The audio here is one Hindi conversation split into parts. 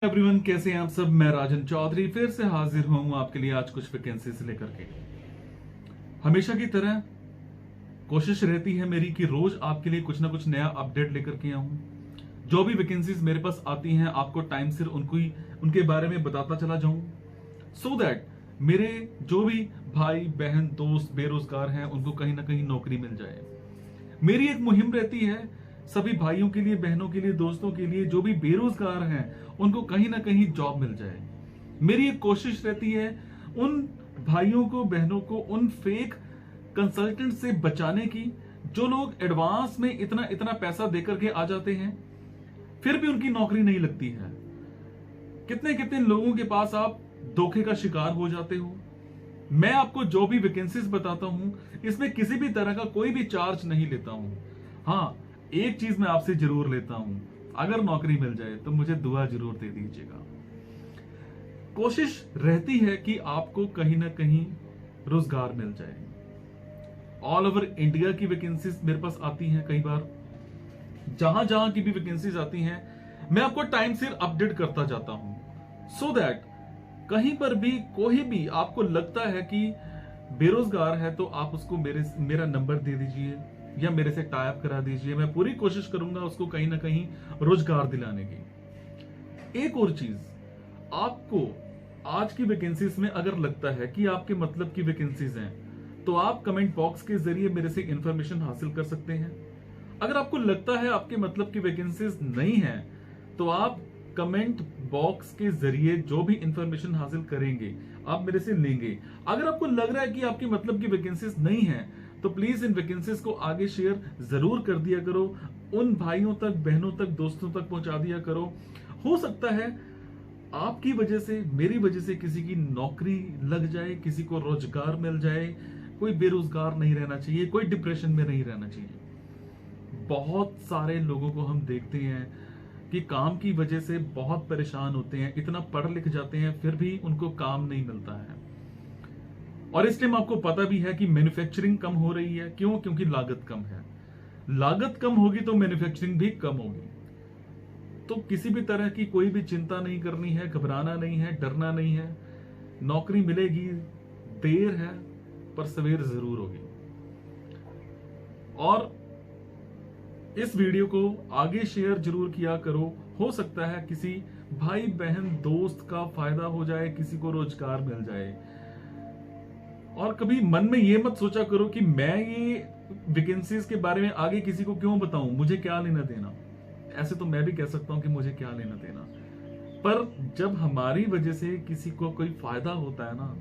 एवरीवन, कैसे हैं आप सब। मैं राजन चौधरी फिर से हाजिर हूं आपके लिए आज कुछ वैकेंसीज लेकर के। हमेशा की तरह कोशिश रहती है मेरी कि रोज आपके लिए कुछ ना कुछ नया अपडेट लेकर के आऊं। जो भी वैकेंसीज मेरे पास आती हैं आपको टाइम सिर उनके बारे में बताता चला जाऊं, सो दैट मेरे जो भी भाई बहन दोस्त बेरोजगार हैं उनको कहीं ना कहीं नौकरी मिल जाए। मेरी एक मुहिम रहती है सभी भाइयों के लिए, बहनों के लिए, दोस्तों के लिए, जो भी बेरोजगार हैं उनको कहीं ना कहीं जॉब मिल जाए। मेरी एक कोशिश रहती है उन भाइयों को, बहनों को उन फेक कंसल्टेंट से बचाने की जो लोग एडवांस में इतना इतना पैसा देकर के आ जाते हैं फिर भी उनकी नौकरी नहीं लगती है। कितने कितने लोगों के पास आप धोखे का शिकार हो जाते हो। मैं आपको जो भी वैकेंसीज बताता हूं इसमें किसी भी तरह का कोई भी चार्ज नहीं लेता हूं। हाँ, एक चीज मैं आपसे जरूर लेता हूं, अगर नौकरी मिल जाए तो मुझे दुआ जरूर दे दीजिएगा। कोशिश रहती है कि आपको कहीं ना कहीं रोजगार मिल जाए। ऑल ओवर इंडिया की वैकेंसीज मेरे पास आती हैं। कई बार जहां जहां की भी वैकेंसीज आती हैं मैं आपको टाइम से अपडेट करता जाता हूं, सो दैट कहीं पर भी कोई भी आपको लगता है कि बेरोजगार है तो आप उसको मेरा नंबर दे दीजिए या मेरे से टाई अप करा दीजिए। मैं पूरी कोशिश करूंगा उसको कहीं ना कहीं रोजगार दिलाने की। एक और चीज, आपको आज की वैकेंसीज में अगर लगता है कि आपके मतलब की वैकेंसीज हैं तो आप कमेंट बॉक्स के जरिए मेरे से इंफॉर्मेशन हासिल कर सकते हैं। अगर आपको लगता है आपके मतलब की वैकेंसीज नहीं है तो आप कमेंट बॉक्स के जरिए जो भी इंफॉर्मेशन हासिल करेंगे आप मेरे से लेंगे। अगर आपको लग रहा है कि आपके मतलब की वैकेंसीज नहीं है तो प्लीज इन वैकेंसीज को आगे शेयर जरूर कर दिया करो, उन भाइयों तक, बहनों तक, दोस्तों तक पहुंचा दिया करो। हो सकता है आपकी वजह से, मेरी वजह से किसी की नौकरी लग जाए, किसी को रोजगार मिल जाए। कोई बेरोजगार नहीं रहना चाहिए, कोई डिप्रेशन में नहीं रहना चाहिए। बहुत सारे लोगों को हम देखते हैं कि काम की वजह से बहुत परेशान होते हैं, इतना पढ़ लिख जाते हैं फिर भी उनको काम नहीं मिलता है। और इस टाइम आपको पता भी है कि मैन्युफैक्चरिंग कम हो रही है। क्यों? क्योंकि लागत कम है। लागत कम होगी तो मैन्युफैक्चरिंग भी कम होगी। तो किसी भी तरह की कोई भी चिंता नहीं करनी है, घबराना नहीं है, डरना नहीं है। नौकरी मिलेगी, देर है पर सवेर जरूर होगी। और इस वीडियो को आगे शेयर जरूर किया करो। हो सकता है किसी भाई बहन दोस्त का फायदा हो जाए, किसी को रोजगार मिल जाए। और कभी मन में ये मत सोचा करो कि मैं ये वैकेंसीज के बारे में आगे किसी को क्यों बताऊं, मुझे क्या लेना देना। ऐसे तो मैं भी कह सकता हूं कि मुझे क्या लेना देना, पर जब हमारी वजह से किसी को कोई फायदा होता है ना,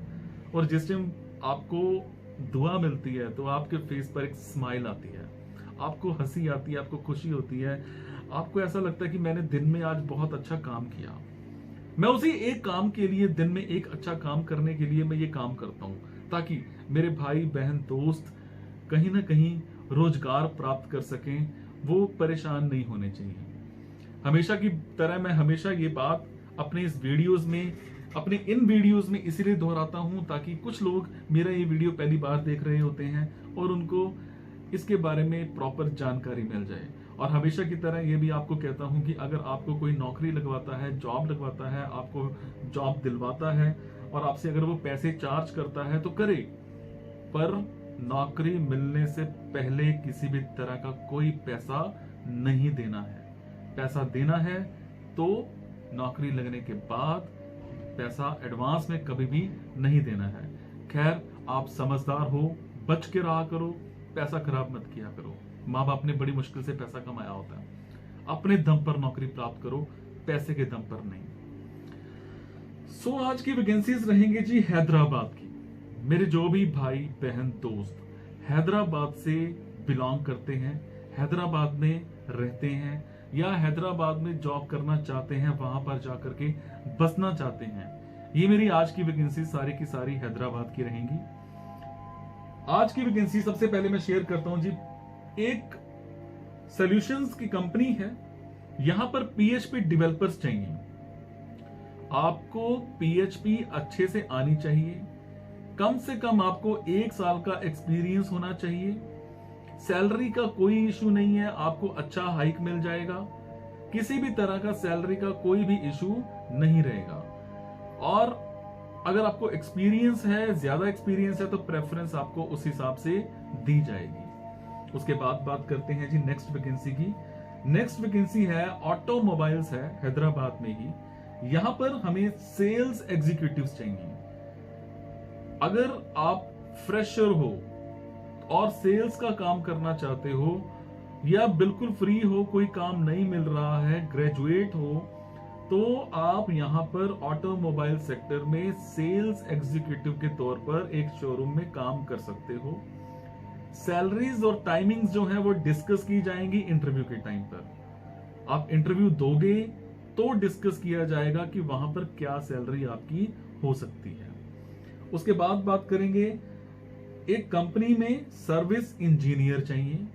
और जिस टाइम आपको दुआ मिलती है तो आपके फेस पर एक स्माइल आती है, आपको हंसी आती है, आपको खुशी होती है, आपको ऐसा लगता है कि मैंने दिन में आज बहुत अच्छा काम किया। मैं उसी एक काम के लिए, दिन में एक अच्छा काम करने के लिए मैं ये काम करता हूं ताकि मेरे भाई बहन दोस्त कहीं ना कहीं रोजगार प्राप्त कर सकें, वो परेशान नहीं होने चाहिए। हमेशा की तरह मैं हमेशा ये बात अपने इस वीडियोस में, अपने इन वीडियोस में इसीलिए दोहराता हूं ताकि कुछ लोग मेरा ये वीडियो पहली बार देख रहे होते हैं और उनको इसके बारे में प्रॉपर जानकारी मिल जाए। और हमेशा की तरह ये भी आपको कहता हूं कि अगर आपको कोई नौकरी लगवाता है, जॉब लगवाता है, आपको जॉब दिलवाता है और आपसे अगर वो पैसे चार्ज करता है तो करे, पर नौकरी मिलने से पहले किसी भी तरह का कोई पैसा नहीं देना है। पैसा देना है तो नौकरी लगने के बाद, पैसा एडवांस में कभी भी नहीं देना है। खैर, आप समझदार हो, बच के रहा करो, पैसा खराब मत किया करो। माँ बाप ने बड़ी मुश्किल से पैसा कमाया होता है। अपने दम पर नौकरी प्राप्त करो, पैसे के दम पर नहीं। सो आज की वैकेंसीज रहेंगे जी हैदराबाद की। मेरे जो भी भाई बहन दोस्त हैदराबाद से बिलोंग करते हैं, हैदराबाद में रहते हैं या हैदराबाद में जॉब करना चाहते हैं, वहां पर जाकर के बसना चाहते हैं, ये मेरी आज की वैकेंसी सारी की सारी हैदराबाद की रहेंगी। आज की वैकेंसी सबसे पहले मैं शेयर करता हूं जी। एक सॉल्यूशंस की कंपनी है, यहां पर पीएचपी डेवलपर्स चाहिए। आपको पीएचपी अच्छे से आनी चाहिए, कम से कम आपको 1 साल का एक्सपीरियंस होना चाहिए। सैलरी का कोई इशू नहीं है, आपको अच्छा हाइक मिल जाएगा। किसी भी तरह का सैलरी का कोई भी इशू नहीं रहेगा। और अगर आपको एक्सपीरियंस है, ज्यादा एक्सपीरियंस है, तो प्रेफरेंस आपको उस हिसाब से दी जाएगी। उसके बाद बात करते हैं जी नेक्स्ट वैकेंसी की। नेक्स्ट वैकेंसी है ऑटोमोबाइल्स, है हैदराबाद में ही। यहां पर हमें सेल्स एग्जीक्यूटिव्स चाहिए। अगर आप फ्रेशर हो और सेल्स का काम करना चाहते हो, या बिल्कुल फ्री हो, कोई काम नहीं मिल रहा है, ग्रेजुएट हो, तो आप यहां पर ऑटोमोबाइल सेक्टर में सेल्स एग्जीक्यूटिव के तौर पर एक शोरूम में काम कर सकते हो। सैलरीज और टाइमिंग्स जो है वो डिस्कस की जाएंगी इंटरव्यू के टाइम पर। आप इंटरव्यू दोगे तो डिस्कस किया जाएगा कि वहां पर क्या सैलरी आपकी हो सकती है। उसके बाद बात करेंगे, एक कंपनी में सर्विस इंजीनियर चाहिए।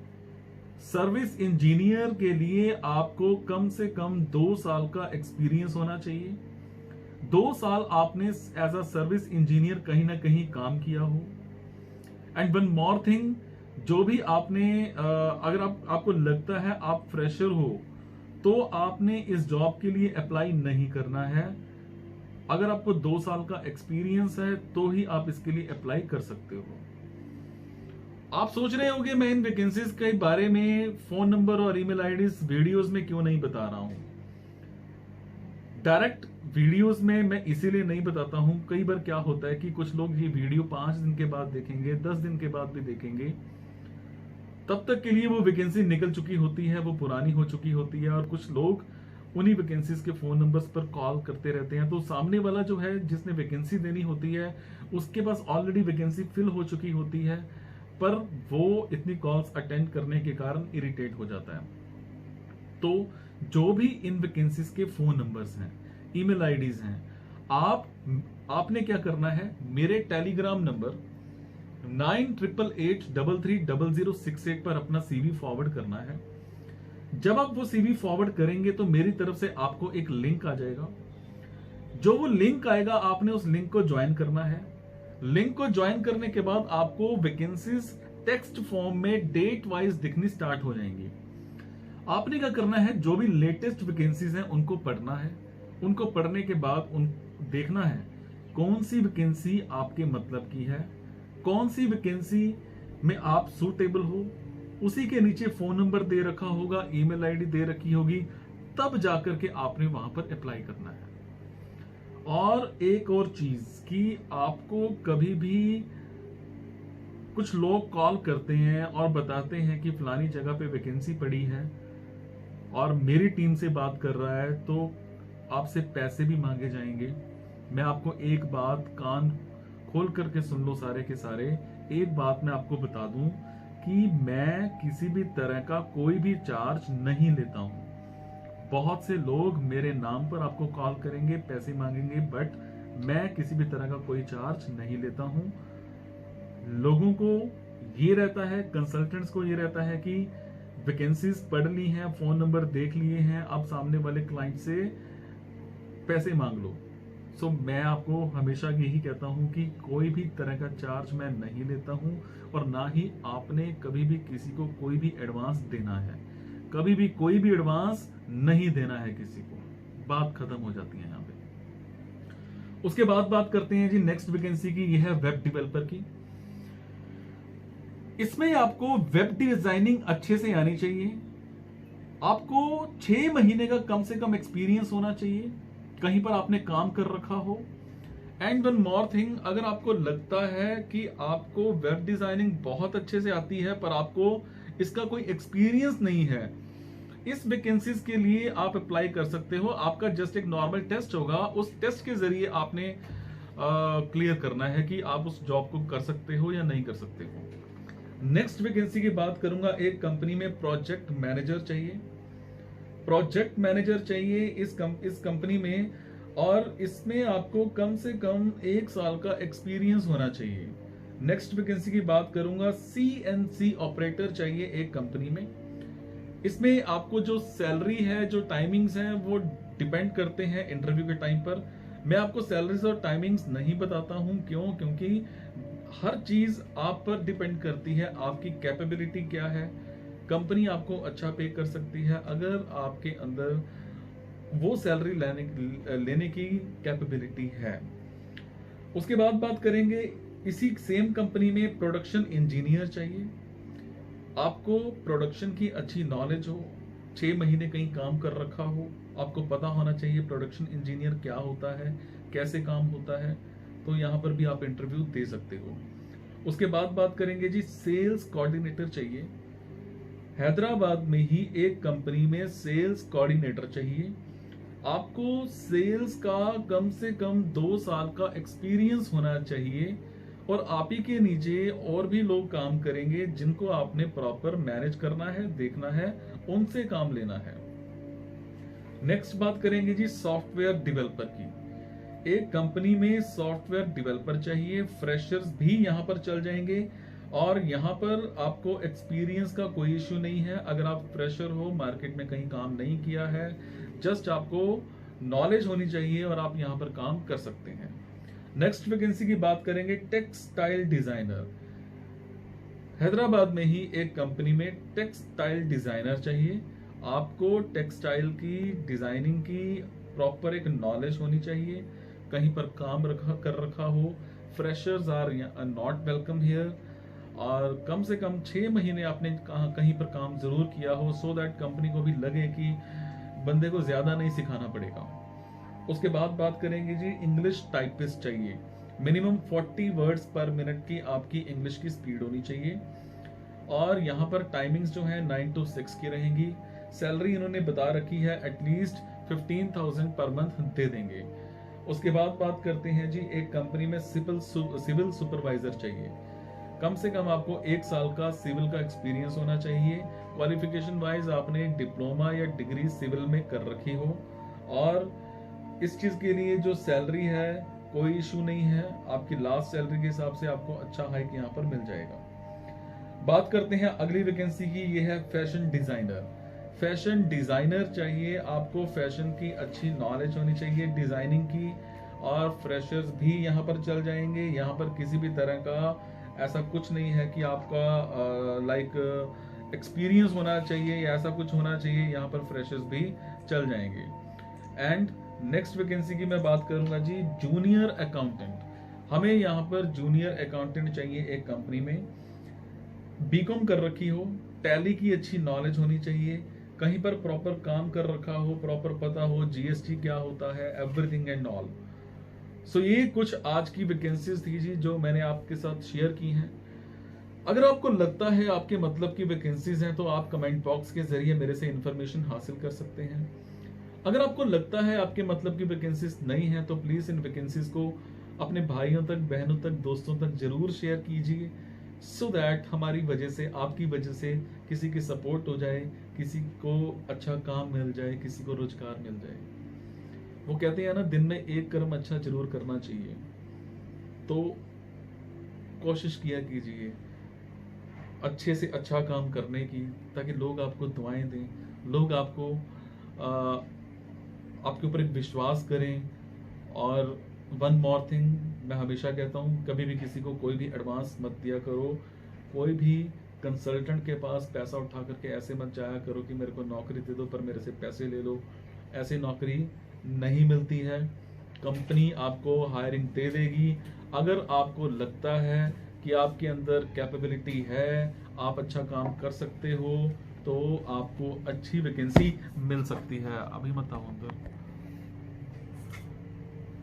सर्विस इंजीनियर के लिए आपको कम से कम 2 साल का एक्सपीरियंस होना चाहिए। 2 साल आपने एज अ सर्विस इंजीनियर कहीं ना कहीं काम किया हो। एंड वन मोर थिंग, जो भी आपने अगर आपको लगता है आप फ्रेशर हो, तो आपने इस जॉब के लिए अप्लाई नहीं करना है। अगर आपको 2 साल का एक्सपीरियंस है तो ही आप इसके लिए अप्लाई कर सकते हो। आप सोच रहे होंगे मैं इन वैकेंसीज के बारे में फोन नंबर और ईमेल आईडीज वीडियोस में क्यों नहीं बता रहा हूं। डायरेक्ट वीडियोस में मैं इसीलिए नहीं बताता हूं, कई बार क्या होता है कि कुछ लोग ये वीडियो 5 दिन के बाद देखेंगे, 10 दिन के बाद भी देखेंगे, तब तक के लिए वो वैकेंसी निकल चुकी होती है, वो पुरानी हो चुकी होती है, और कुछ लोग उन्हीं वैकेंसीज के फोन नंबर्स पर कॉल करते रहते हैं। तो सामने वाला जो है जिसने वैकेंसी देनी होती है, उसके पास ऑलरेडी वैकेंसी फिल हो चुकी होती है, पर वो इतनी कॉल्स अटेंड करने के कारण इरिटेट हो जाता है। तो जो भी इन वैकेंसीज के फोन नंबर्स हैं, ईमेल आईडीज हैं, आपने क्या करना है, मेरे टेलीग्राम नंबर 9888330068 पर अपना सीवी फॉरवर्ड करना है। जब आप वो सीवी फॉरवर्ड करेंगे तो मेरी तरफ से आपको एक लिंक आ जाएगा। जो वो लिंक आएगा, आपने उस लिंक को ज्वाइन करना है। लिंक को ज्वाइन करने के बाद आपको वैकेंसीज टेक्स्ट फॉर्म में डेट वाइज दिखनी स्टार्ट हो जाएंगी। आपने क्या करना है, जो भी लेटेस्ट वैकेंसीज हैं उनको पढ़ना है। उनको पढ़ने के बाद देखना है कौन सी वैकेंसी आपके मतलब की है, कौन सी वैकेंसी में आप सूटेबल हो। उसी के नीचे फोन नंबर दे रखा होगा, ईमेल आईडी दे रखी होगी, तब जाकर के आपने वहां पर अप्लाई करना है। और एक और चीज कि आपको कभी भी कुछ लोग कॉल करते हैं और बताते हैं कि फलानी जगह पे वैकेंसी पड़ी है और मेरी टीम से बात कर रहा है, तो आपसे पैसे भी मांगे जाएंगे। मैं आपको एक बात कान खोल करके सुन लो सारे के सारे, एक बात मैं आपको बता दूं कि मैं किसी भी तरह का कोई भी चार्ज नहीं लेता हूं। बहुत से लोग मेरे नाम पर आपको कॉल करेंगे, पैसे मांगेंगे, बट मैं किसी भी तरह का कोई चार्ज नहीं लेता हूं। लोगों को ये रहता है, कंसल्टेंट्स को ये रहता है कि वैकेंसीज पढ़ ली हैं, फोन नंबर देख लिए हैं, अब सामने वाले क्लाइंट से पैसे मांग लो। सो मैं आपको हमेशा यही कहता हूं कि कोई भी तरह का चार्ज मैं नहीं लेता हूं, और ना ही आपने कभी भी किसी को कोई भी एडवांस देना है। कभी भी कोई भी एडवांस नहीं देना है किसी को। बात खत्म हो जाती है यहाँ पे। उसके बाद बात करते हैं जी नेक्स्ट वैकेंसी की। यह है वेब डेवलपर की। इसमें आपको वेब डिजाइनिंग अच्छे से आनी चाहिए। आपको 6 महीने का कम से कम एक्सपीरियंस होना चाहिए, कहीं पर आपने काम कर रखा हो। एंड वन मोर थिंग, अगर आपको लगता है कि आपको वेब डिजाइनिंग बहुत अच्छे से आती है पर आपको इसका कोई एक्सपीरियंस नहीं है, इस वैकेंसीज के लिए आप अप्लाई कर सकते हो। आपका जस्ट एक नॉर्मल टेस्ट होगा, उस टेस्ट के जरिए आपने क्लियर करना है कि आप उस जॉब को कर सकते हो या नहीं कर सकते हो। नेक्स्ट वैकेंसी की बात करूंगा, एक कंपनी में प्रोजेक्ट मैनेजर चाहिए। प्रोजेक्ट मैनेजर चाहिए इस कंपनी में, और इसमें आपको कम से कम 1 साल का एक्सपीरियंस होना चाहिए। नेक्स्ट वैकेंसी की बात करूंगा, CNC ऑपरेटर चाहिए एक कंपनी में। इसमें आपको जो सैलरी है, जो टाइमिंग्स हैं, वो डिपेंड करते हैं इंटरव्यू के टाइम पर। मैं आपको सैलरीज और टाइमिंग्स नहीं बताता हूं, क्यों? क्योंकि हर चीज आप पर डिपेंड करती है, आपकी कैपेबिलिटी क्या है, कंपनी आपको अच्छा पे कर सकती है अगर आपके अंदर वो सैलरी लेने की कैपेबिलिटी है। उसके बाद बात करेंगे, इसी सेम कंपनी में प्रोडक्शन इंजीनियर चाहिए। आपको प्रोडक्शन की अच्छी नॉलेज हो, 6 महीने कहीं काम कर रखा हो, आपको पता होना चाहिए प्रोडक्शन इंजीनियर क्या होता है, कैसे काम होता है, तो यहाँ पर भी आप इंटरव्यू दे सकते हो। उसके बाद बात करेंगे जी, सेल्स कोऑर्डिनेटर चाहिए। हैदराबाद में ही एक कंपनी में सेल्स कोऑर्डिनेटर चाहिए। आपको सेल्स का कम से कम 2 साल का एक्सपीरियंस होना चाहिए और आप ही के नीचे और भी लोग काम करेंगे जिनको आपने प्रॉपर मैनेज करना है, देखना है, उनसे काम लेना है। नेक्स्ट बात करेंगे जी, सॉफ्टवेयर डेवलपर की। एक कंपनी में सॉफ्टवेयर डेवलपर चाहिए, फ्रेशर्स भी यहां पर चल जाएंगे और यहां पर आपको एक्सपीरियंस का कोई इश्यू नहीं है। अगर आप फ्रेशर हो, मार्केट में कहीं काम नहीं किया है, जस्ट आपको नॉलेज होनी चाहिए और आप यहां पर काम कर सकते हैं। नेक्स्ट वैकेंसी की बात करेंगे, टेक्सटाइल डिजाइनर। हैदराबाद में ही एक कंपनी में टेक्सटाइल डिजाइनर चाहिए। आपको टेक्सटाइल की डिजाइनिंग की प्रॉपर एक नॉलेज होनी चाहिए, कहीं पर काम कर रखा हो। Freshers are not welcome here और कम से कम 6 महीने आपने कहीं पर काम जरूर किया हो, सो दैट कंपनी को भी लगे कि बंदे को ज्यादा नहीं सिखाना पड़ेगा। उसके बाद बात करेंगे जी, इंग्लिश टाइपिस्ट चाहिए। मिनिमम 40 वर्ड्स पर मिनट की आपकी इंग्लिश की स्पीड होनी चाहिए और यहाँ पर टाइमिंग्स जो है 9 to 6 की रहेंगी। सैलरी इन्होंने बता रखी है एटलीस्ट 15,000 पर मंथ दे देंगे। उसके बाद बात करते हैं जी, एक कंपनी में सिविल सुपरवाइजर चाहिए। कम से कम आपको 1 साल का सिविल का एक्सपीरियंस होना चाहिए। क्वालिफिकेशन वाइज आपने डिप्लोमा या डिग्री सिविल में कर रखी हो और इस चीज के लिए जो सैलरी है कोई इशू नहीं है, आपकी लास्ट सैलरी के हिसाब से आपको अच्छा हाइक यहाँ पर मिल जाएगा। बात करते हैं अगली वैकेंसी की, ये है फैशन डिजाइनर। फैशन डिजाइनर चाहिए, आपको फैशन की अच्छी नॉलेज होनी चाहिए, डिजाइनिंग की, और फ्रेशर्स भी यहाँ पर चल जाएंगे। यहाँ पर किसी भी तरह का ऐसा कुछ नहीं है कि आपका एक्सपीरियंस होना चाहिए या ऐसा कुछ होना चाहिए, यहाँ पर फ्रेशर्स भी चल जाएंगे। एंड नेक्स्ट वैकेंसी की मैं बात करूंगा जी, जूनियर अकाउंटेंट। हमें यहाँ पर जूनियर अकाउंटेंट चाहिए एक कंपनी में, बीकॉम कर रखी हो, टैली की अच्छी नॉलेज होनी चाहिए, कहीं पर प्रॉपर काम कर रखा हो, प्रॉपर पता हो जीएसटी क्या होता है, एवरीथिंग एंड ऑल। सो ये कुछ आज की वैकेंसीज थी जी जो मैंने आपके साथ शेयर की हैं। अगर आपको लगता है आपके मतलब की वैकेंसीज हैं तो आप कमेंट बॉक्स के जरिए मेरे से इंफॉर्मेशन हासिल कर सकते हैं। अगर आपको लगता है आपके मतलब की वैकेंसीज नहीं है तो प्लीज इन वैकेंसीज को अपने भाइयों तक, बहनों तक, दोस्तों तक जरूर शेयर कीजिए, सो दैट हमारी वजह से, आपकी वजह से किसी की सपोर्ट हो जाए, किसी को अच्छा काम मिल जाए, किसी को रोजगार मिल जाए। वो कहते हैं ना, दिन में एक कर्म अच्छा जरूर करना चाहिए, तो कोशिश किया कीजिए अच्छे से अच्छा काम करने की, ताकि लोग आपको दुआएं दें, लोग आपको आपके ऊपर एक विश्वास करें। और वन मोर थिंग, मैं हमेशा कहता हूँ, कभी भी किसी को कोई भी एडवांस मत दिया करो। कोई भी कंसल्टेंट के पास पैसा उठा करके ऐसे मत जाया करो कि मेरे को नौकरी दे दो पर मेरे से पैसे ले लो। ऐसी नौकरी नहीं मिलती है, कंपनी आपको हायरिंग दे देगी। अगर आपको लगता है कि आपके अंदर कैपेबिलिटी है, आप अच्छा काम कर सकते हो, तो आपको अच्छी वैकेंसी मिल सकती है। अभी मत आओ अंदर।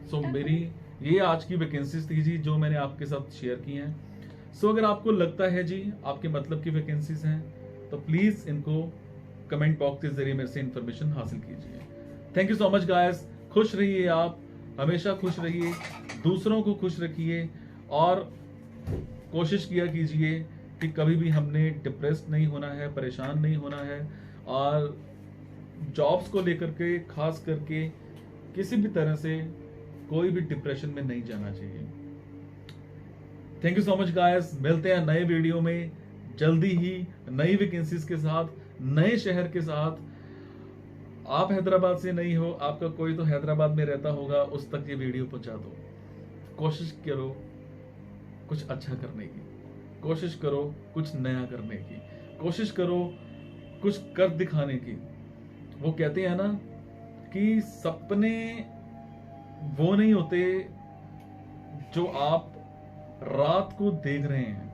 सो मेरी ये आज की वैकेंसीज थी जी जो मैंने आपके साथ शेयर की हैं। सो अगर आपको लगता है जी आपके मतलब की वैकेंसीज हैं तो प्लीज इनको कमेंट बॉक्स के जरिए मेरे से इंफॉर्मेशन हासिल कीजिए। Thank you so much guys. खुश रहिए, आप हमेशा खुश रहिए, दूसरों को खुश रखिए और कोशिश किया कीजिए कि कभी भी हमने डिप्रेस्ड नहीं होना है, परेशान नहीं होना है, और जॉब्स को लेकर के खास करके किसी भी तरह से कोई भी डिप्रेशन में नहीं जाना चाहिए। Thank you so much guys. मिलते हैं नए वीडियो में जल्दी ही, नई वैकेंसीज के साथ, नए शहर के साथ। आप हैदराबाद से नहीं हो, आपका कोई तो हैदराबाद में रहता होगा, उस तक ये वीडियो पहुंचा दो। कोशिश करो कुछ अच्छा करने की, कोशिश करो कुछ नया करने की, कोशिश करो कुछ कर दिखाने की। वो कहते हैं ना कि सपने वो नहीं होते जो आप रात को देख रहे हैं,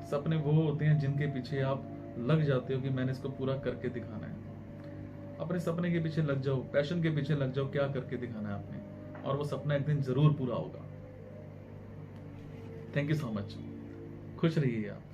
सपने वो होते हैं जिनके पीछे आप लग जाते हो कि मैंने इसको पूरा करके दिखाना है। अपने सपने के पीछे लग जाओ, पैशन के पीछे लग जाओ, क्या करके दिखाना है आपने, और वो सपना एक दिन जरूर पूरा होगा। Thank you so much. खुश रहिए आप।